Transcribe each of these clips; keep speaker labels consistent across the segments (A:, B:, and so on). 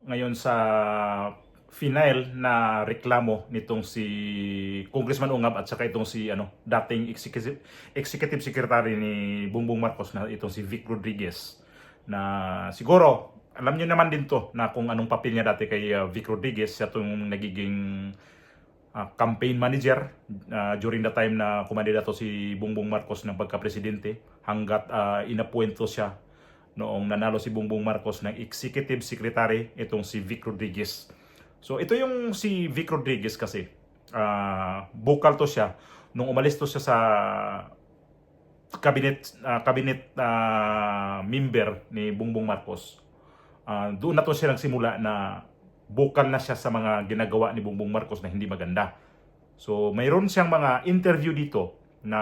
A: ngayon sa final na reklamo nitong si Congressman Ungab at saka itong si dating executive secretary ni Bongbong Marcos na itong si Vic Rodriguez, na siguro alam niyo naman din to na kung anong papel niya dati kay Vic Rodriguez. Siya itong nagiging campaign manager during the time na kumandidato si Bongbong Marcos ng pagka-presidente, hanggat inapuwento siya noong nanalo si Bongbong Marcos ng executive secretary itong si Vic Rodriguez. So ito yung si Vic Rodriguez kasi vocal to siya nung umalis to siya sa cabinet member ni Bongbong Marcos. Doon na to siya nagsimula na vocal na siya sa mga ginagawa ni Bongbong Marcos na hindi maganda. So mayroon siyang mga interview dito na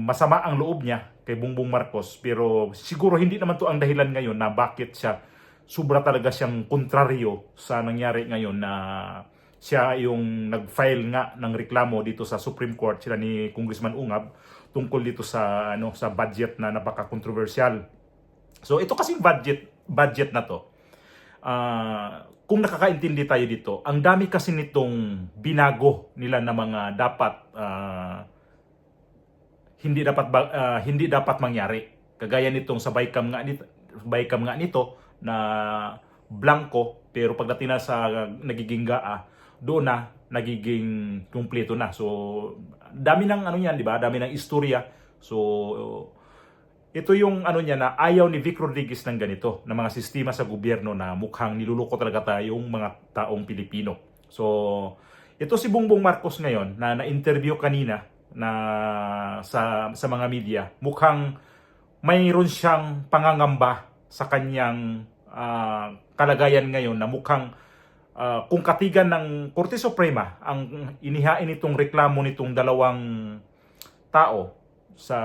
A: masama ang loob niya kay Bongbong Marcos, pero siguro hindi naman to ang dahilan ngayon na bakit siya sobra talaga siyang kontraryo sa nangyari ngayon, na siya yung nag-file nga ng reklamo dito sa Supreme Court, sila ni Congressman Ungab, tungkol dito sa sa budget na napaka-controversial. So ito kasing budget na to, kung nakakaintindi tayo dito, ang dami kasi nitong binago nila na mga dapat hindi dapat mangyari. Kagaya nitong sa BICAM nga nito na blanco, pero pagdating na sa nagiging GAA, doon na nagiging kumpleto na. So dami ng yan, di ba? Dami ng istorya. So ito yung niya, na ayaw ni Vic Rodriguez ng ganito, na mga sistema sa gobyerno na mukhang niluloko talaga tayong mga taong Pilipino. So ito si Bongbong Marcos ngayon na na-interview kanina na sa mga media, mukhang mayroon siyang pangangamba sa kanyang kalagayan ngayon, na mukhang kung katigan ng Korte Suprema ang inihain itong reklamo nitong dalawang tao, sa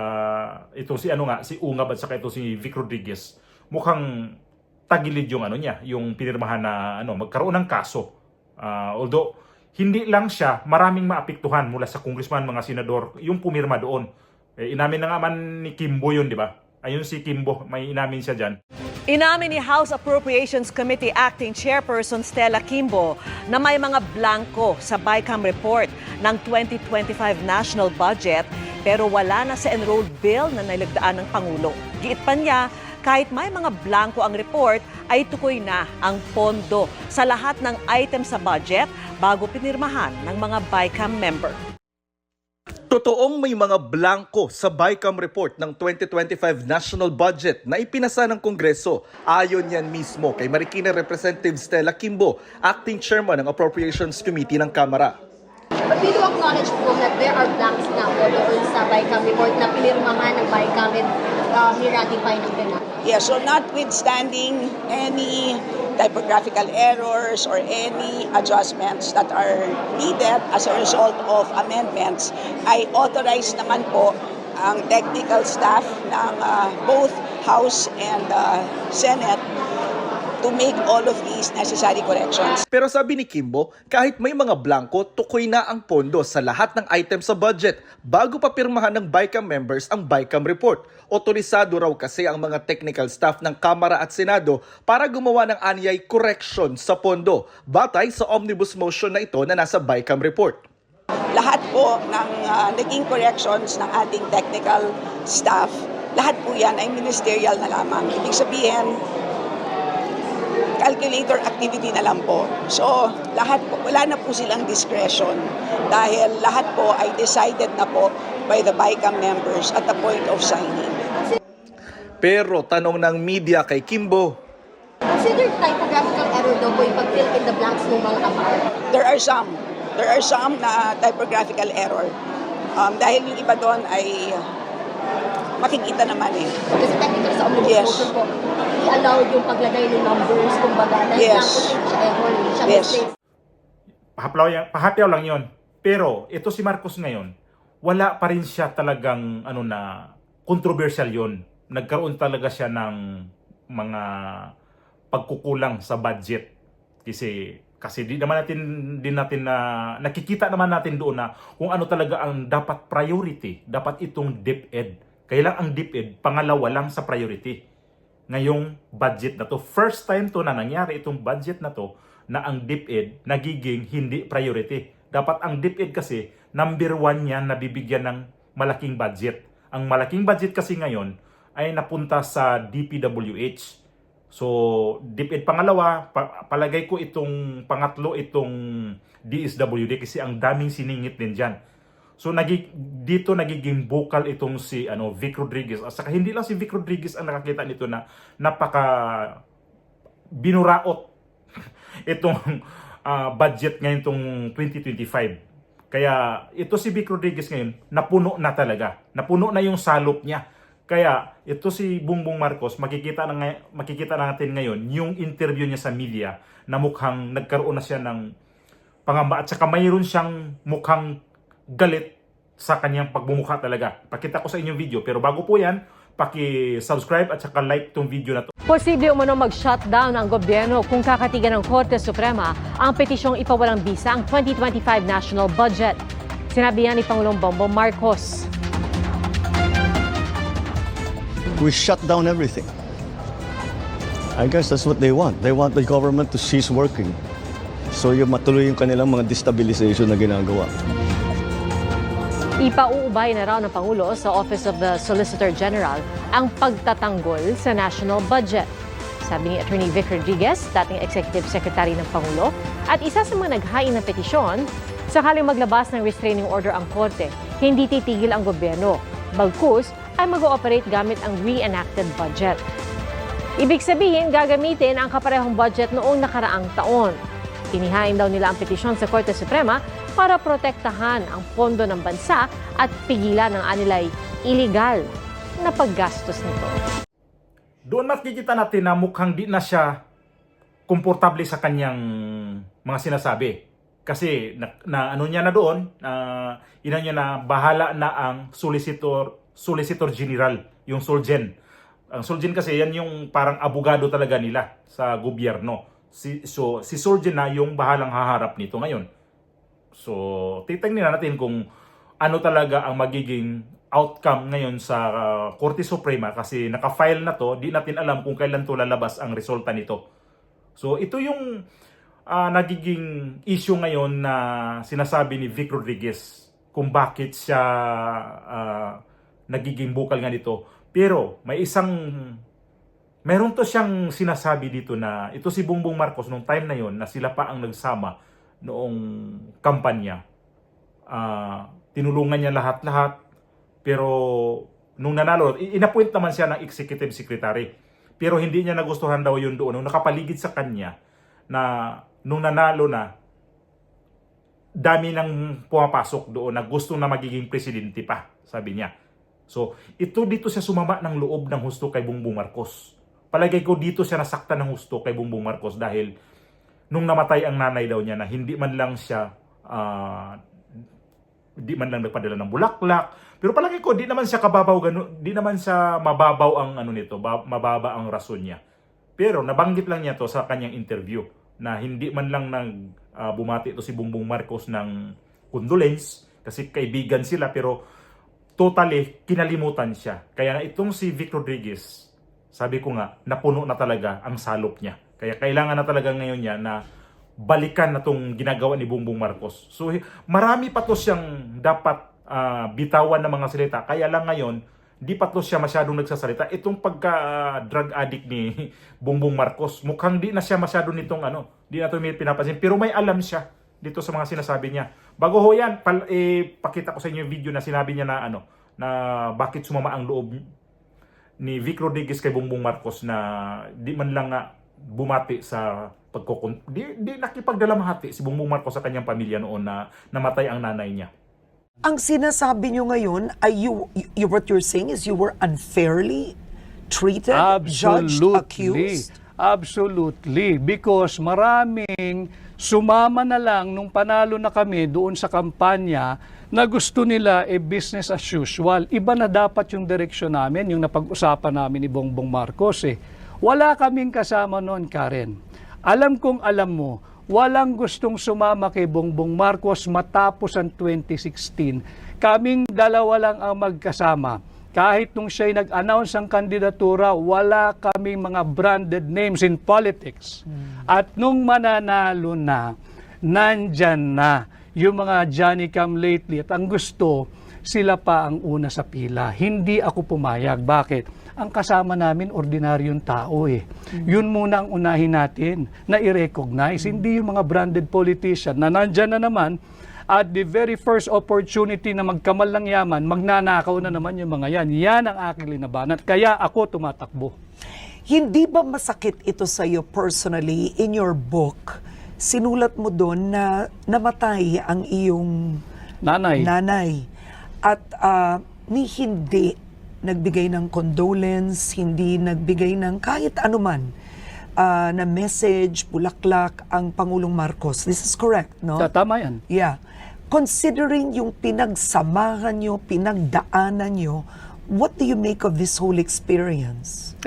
A: ito si si Ungab at saka ito si Vic Rodriguez, mukhang tagilid yung niya, yung pinirmahan na magkaroon ng kaso. Although hindi lang siya, maraming maapektuhan mula sa congressman, mga senador, yung pumirma doon. Inamin na nga man ni Kimbo yun, di ba? Ayun si Kimbo, may inamin siya dyan.
B: Inamin ni House Appropriations Committee Acting Chairperson Stella Kimbo na may mga blanco sa BICAM report ng 2025 national budget, pero wala na sa enrolled bill na nilagdaan ng Pangulo. Giit pa niya, kahit may mga blanco ang report, ay tukoy na ang pondo sa lahat ng item sa budget bago pinirmahan ng mga BICAM member.
C: Totoong may mga blanco sa BICAM report ng 2025 national budget na ipinasa ng Kongreso. Ayon yan mismo kay Marikina Representative Stella Kimbo, acting chairman ng Appropriations Committee ng Kamara.
D: But we do acknowledge po that there are blanks na po doon sa BICAM report na pinirmahan ng BICAM and ni-ratify ng Senado.
E: Yeah, so notwithstanding any typographical errors or any adjustments that are needed as a result of amendments, ay authorize naman po ang technical staff ng both House and Senate to make all of these necessary corrections.
C: Pero sabi ni Kimbo, kahit may mga blanco, tukoy na ang pondo sa lahat ng items sa budget bago pa pirmahan ng BICAM members ang BICAM report. Otorisado raw kasi ang mga technical staff ng Kamara at Senado para gumawa ng anyay correction sa pondo, batay sa omnibus motion na ito na nasa BICAM report.
E: Lahat po ng naging corrections ng ating technical staff, lahat po yan ay ministerial na lamang. Ibig sabihin, calculator activity na lang po. So, lahat po, wala na po silang discretion dahil lahat po ay decided na po by the BICAM members at the point of signing.
C: Pero tanong ng media kay Kimbo,
D: Considered typographical error daw po yung pag-fill in the blanks ng mga amount.
E: There are some na typographical error. Dahil yung iba doon ay makikita naman eh.
D: Kasi technical sa omnibus
E: Yes.
D: motion po, i-allow yung paglagay ng numbers, kumbaga, dahil
E: Yes.
D: blanco siya error, hindi siya
E: Yes.
D: mistake.
A: Pahapyaw lang yon. Pero ito si Marcos ngayon, wala pa rin siya talagang controversial yon. Nagkaroon talaga siya ng mga pagkukulang sa budget. Kasi din natin na nakikita naman natin doon na kung ano talaga ang dapat priority. Dapat itong DepEd. Kaya lang ang DepEd, pangalawa lang sa priority. ngayong budget na to. First time to na nangyari itong budget na to na ang DepEd nagiging hindi priority. Dapat ang DepEd kasi number 1 yan na bibigyan ng malaking budget. Ang malaking budget kasi ngayon ay napunta sa DPWH. So, DepEd pangalawa, palagay ko itong pangatlo, itong DSWD kasi ang daming siningit din dyan. So, dito nagiging vocal itong si Vic Rodriguez. At saka hindi lang si Vic Rodriguez ang nakakita nito na napaka binuraot itong budget ngayon itong 2025. Kaya ito si Vic Rodriguez ngayon, napuno na talaga. Napuno na yung salop niya. Kaya ito si Bongbong Marcos, makikita natin ngayon yung interview niya sa media na mukhang nagkaroon na siya ng pangamba at saka mayroon siyang mukhang galit sa kanyang pagbumukha talaga. Pakita ko sa inyong video pero bago po yan, paki-subscribe at saka like tong video na to.
F: Posible umano mag-shutdown ang gobyerno kung kakatigan ng Korte Suprema ang petisyong ipawalang bisa ang 2025 national budget. Sinabi yan ni Pangulong Bongbong Marcos.
G: We shut down everything. I guess that's what they want. They want the government to cease working. So yung matuloy yung kanilang mga destabilization na ginagawa.
F: Ipauubay na raw ng Pangulo sa Office of the Solicitor General ang pagtatanggol sa national budget. Sabi ni Attorney Vic Rodriguez, dating Executive Secretary ng Pangulo, at isa sa mga naghain ng petisyon, sakaling maglabas ng restraining order ang Korte, hindi titigil ang gobyerno. Bagkus ay mag-ooperate gamit ang reenacted budget. Ibig sabihin, gagamitin ang kaparehong budget noong nakaraang taon. Inihain daw nila ang petisyon sa Korte Suprema para protektahan ang pondo ng bansa at pigilan ang anilay illegal na paggastos nito.
A: Doon makikita natin na mukhang di na siya komportable sa kanyang mga sinasabi. Kasi ano niya na doon, ina niya na bahala na ang Solicitor General, yung Solgen. Ang Solgen kasi yan yung parang abogado talaga nila sa gobyerno. Si Solgen na yung bahalang haharap nito ngayon. So, titingnan natin kung ano talaga ang magiging outcome ngayon sa Korte Suprema kasi naka-file na to, di natin alam kung kailan to lalabas ang resulta nito. So, ito yung nagiging issue ngayon na sinasabi ni Vic Rodriguez kung bakit siya nagiging bukal nga dito. Pero meron to siyang sinasabi dito na ito si Bongbong Marcos nung time na yon na sila pa ang nagsama noong kampanya. Tinulungan niya lahat-lahat pero nung nanalo, inappoint naman siya ng executive secretary. Pero hindi niya nagustuhan daw yun doon. Nung nakapaligid sa kanya na nung nanalo na, dami nang pumapasok doon na gusto na magiging presidente pa, sabi niya. So, ito dito siya sumama ng loob ng husto kay Bongbong Marcos. Palagay ko dito siya nasakta ng husto kay Bongbong Marcos dahil nung namatay ang nanay daw niya na hindi man lang siya di man lang nagpadala ng bulaklak. Pero palagay ko di naman siya kababaw ganun, di naman siya mababaw ang mababa ang rason niya. Pero nabanggit lang niya to sa kanyang interview na hindi man lang bumati to si Bongbong Marcos ng condolence kasi kaibigan sila pero totally kinalimutan siya. Kaya itong si Vic Rodriguez, sabi ko nga, napuno na talaga ang salop niya. Kaya kailangan na talaga ngayon niya na balikan na itong ginagawa ni Bongbong Marcos. So marami pa to siyang dapat bitawan ng mga salita. Kaya lang ngayon, di pa to siya masyadong nagsasalita. Itong pagka-drug addict ni Bongbong Marcos, mukhang di na siya masyado nitong di na ito may pinapansin. Pero may alam siya dito sa mga sinasabi niya. Bago ho yan, pakita ko sa inyo yung video na sinabi niya na na bakit sumama ang loob ni Vic Rodriguez kay Bongbong Marcos na di man lang bumati sa di nakipagdalamhati si Bongbong Marcos sa kanyang pamilya noon na namatay ang nanay niya.
H: Ang sinasabi nyo ngayon ay what you're saying is you were unfairly treated, judged, accused?
I: Absolutely. Because maraming sumama na lang nung panalo na kami doon sa kampanya na gusto nila business as usual. Iba na dapat yung direksyon namin, yung napag-usapan namin ni Bongbong Marcos Wala kaming kasama noon, Karen. Alam kong alam mo, walang gustong sumama kay Bongbong Marcos matapos ang 2016. Kaming dalawa lang ang magkasama. kahit nung siya'y nag-announce ang kandidatura, wala kaming mga branded names in politics. At nung mananalo na, nandyan na yung mga Johnny come lately. At ang gusto, sila pa ang una sa pila. Hindi ako pumayag. Bakit? Ang kasama namin, ordinaryong tao eh. Yun muna ang unahin natin na i-recognize. Hindi yung mga branded politician na nandyan na naman at the very first opportunity na magkamal ng yaman, magnanakaw na naman yung mga yan. Yan ang aking linabanan. Kaya ako tumatakbo.
H: Hindi ba masakit ito sa iyo personally in your book? Sinulat mo doon na namatay ang iyong nanay. At ni hindi nagbigay ng condolence, hindi nagbigay ng kahit anuman na message, bulaklak ang Pangulong Marcos. This is correct, no?
I: Tama yan.
H: Yeah. Considering yung pinagsamahan nyo, pinagdaanan nyo, what do you make of this whole experience?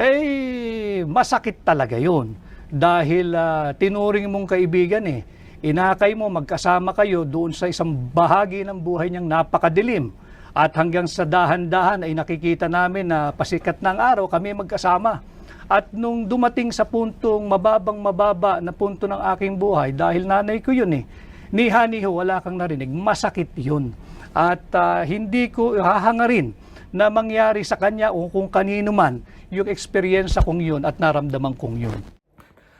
I: Masakit talaga yun. Dahil tinuring mong kaibigan eh. Inakay mo, magkasama kayo doon sa isang bahagi ng buhay niyang napakadilim. At hanggang sa dahan-dahan ay nakikita namin na pasikat ng araw kami magkasama. At nung dumating sa puntong mababa na punto ng aking buhay, dahil nanay ko yun eh, niha-niho, wala kang narinig, masakit yun. At hindi ko hahangarin na mangyari sa kanya o kung kanino man yung eksperyensya kong yun at naramdaman kong yun.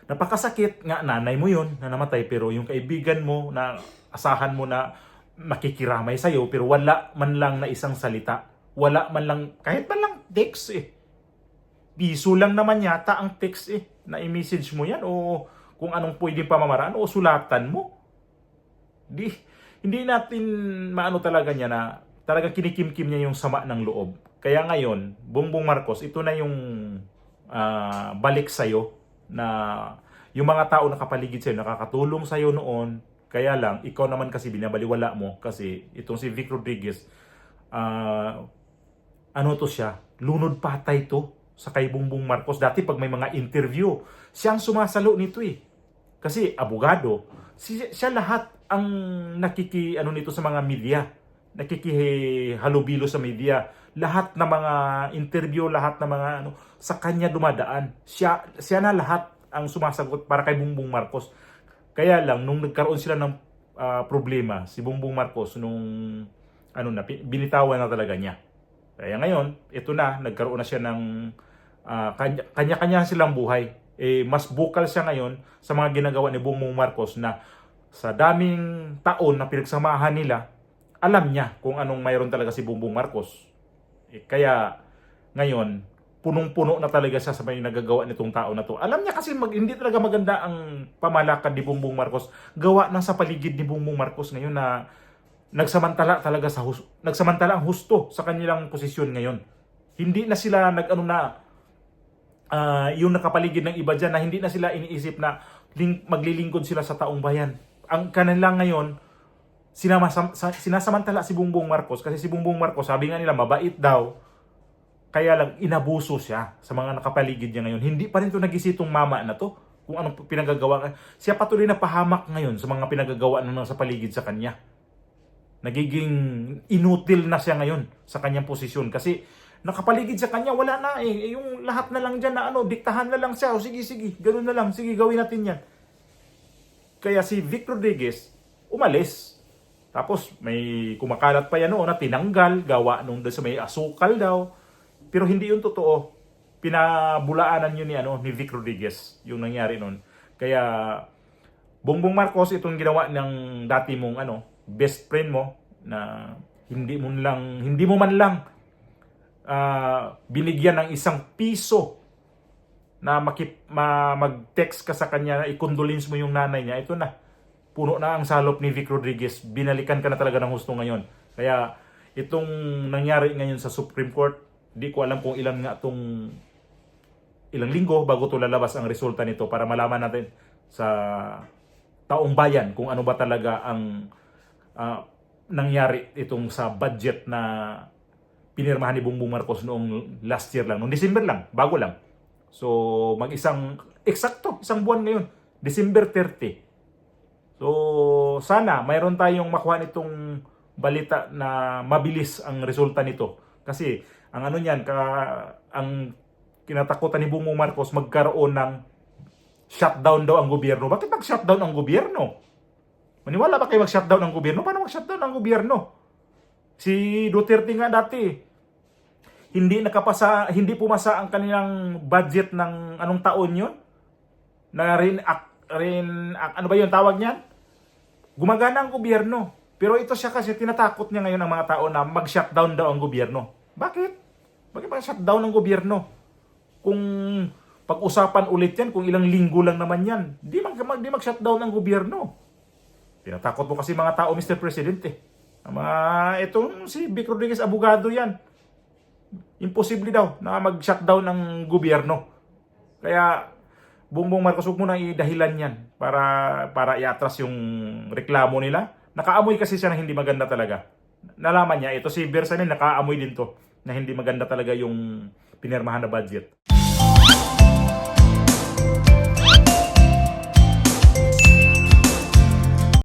A: Napakasakit nga, nanay mo yun na namatay, pero yung kaibigan mo na asahan mo na makikiramay sa'yo, pero wala man lang na isang salita. Wala man lang, kahit man lang text eh. Piso lang naman yata ang text eh, na i-message mo yan o kung anong pwedeng pamamaraan o sulatan mo. Hindi natin maano talaga niya na talagang kinikimkim niya yung sama ng loob. Kaya ngayon, Bongbong Marcos, ito na yung balik sa'yo na yung mga tao nakapaligid sa'yo, nakakatulong sa'yo noon. Kaya lang, ikaw naman kasi binabaliwala mo kasi itong si Vic Rodriguez, ano to siya, lunod patay to sa kay Bongbong Marcos. Dati pag may mga interview, siya ang sumasalo nito eh. Kasi abogado, siya lahat ang nito sa mga media, nakikihalubilo sa media, lahat ng mga interview, lahat ng mga sa kanya dumadaan. Siya na lahat ang sumasagot para kay Bongbong Marcos. Kaya lang nung nagkaroon sila ng problema si Bongbong Marcos nung binitawan na talaga niya. Kaya ngayon, ito na, nagkaroon na siya ng kanya-kanya silang buhay. Mas vocal siya ngayon sa mga ginagawa ni Bongbong Marcos na sa daming taon na pinagsamahan nila, alam niya kung anong mayroon talaga si Bongbong Marcos. Kaya ngayon, punong-puno na talaga siya sa may nagagawa nitong tao na to. Alam niya kasi hindi talaga maganda ang pamalakad ni Bongbong Marcos. Gawa na sa paligid ni Bongbong Marcos ngayon na nagsamantala talaga nagsamantala ang husto sa kanilang posisyon ngayon. Hindi na sila yung nakapaligid ng iba dyan na hindi na sila iniisip na maglilingkod sila sa taong bayan. Ang kanilang ngayon, sinasamantala si Bongbong Marcos kasi si Bongbong Marcos, sabi nga nila, mabait daw. Kaya lang, inabuso siya sa mga nakapaligid niya ngayon. Hindi pa rin ito nagisitong mama na to kung anong pinagagawa. Siya patuloy na pahamak ngayon sa mga pinagagawa na sa paligid sa kanya. Nagiging inutil na siya ngayon sa kanyang posisyon kasi nakapaligid sa kanya, wala na eh. Yung lahat na lang dyan na diktahan na lang siya. O sige, ganun na lang. Sige, gawin natin yan. Kaya si Vic Rodriguez, umalis. Tapos may kumakalat pa yan na tinanggal, gawa nung sa may asukal daw. Pero hindi yun totoo. Pinabulaanan yun ni Vic Rodriguez yung nangyari nun. Kaya Bongbong Marcos, itong ginawa ng dati mong best friend mo na hindi mo man lang binigyan ng isang piso na mag-text ka sa kanya na i-condolence mo yung nanay niya. Ito na. Puno na ang salop ni Vic Rodriguez. Binalikan ka na talaga ng husto ngayon. Kaya itong nangyari ngayon sa Supreme Court, di ko alam kung ilang linggo bago to lalabas ang resulta nito para malaman natin sa taong bayan kung ano ba talaga ang nangyari itong sa budget na pinirmahan ni Bongbong Marcos noong last year lang, noong December lang, bago lang. So isang buwan ngayon, December 30. So sana mayroon tayong makuha nitong balita na mabilis ang resulta nito. Kasi ang ano niyan, ang kinatakutan ni Bongbong Marcos magkaroon ng shutdown daw ang gobyerno. Bakit mag-shutdown ang gobyerno? Maniwala ba kayo mag-shutdown ang gobyerno? Paano mag-shutdown ang gobyerno? Si Duterte nga dati, hindi pumasa ang kanilang budget ng anong taon yun? Ano ba yun tawag niyan? Gumagana ang gobyerno. Pero ito siya kasi tinatakot niya ngayon ang mga tao na mag-shutdown daw ang gobyerno. Bakit? Bakit mag-shutdown ang gobyerno? Kung pag-usapan ulit yan, kung ilang linggo lang naman yan, di mag-shutdown ang gobyerno. Tinatakot mo kasi mga tao, Mr. President eh. Itong si Vic Rodriguez, abogado yan. Imposible daw na mag-shutdown ng gobyerno. Kaya Bongbong Marcos, huwag mo na idahilan yan para iatras yung reklamo nila. Nakaamoy kasi siya na hindi maganda talaga. Nalaman niya, ito si Bersanin, nakaamoy din to na hindi maganda talaga yung pinirmahan na budget.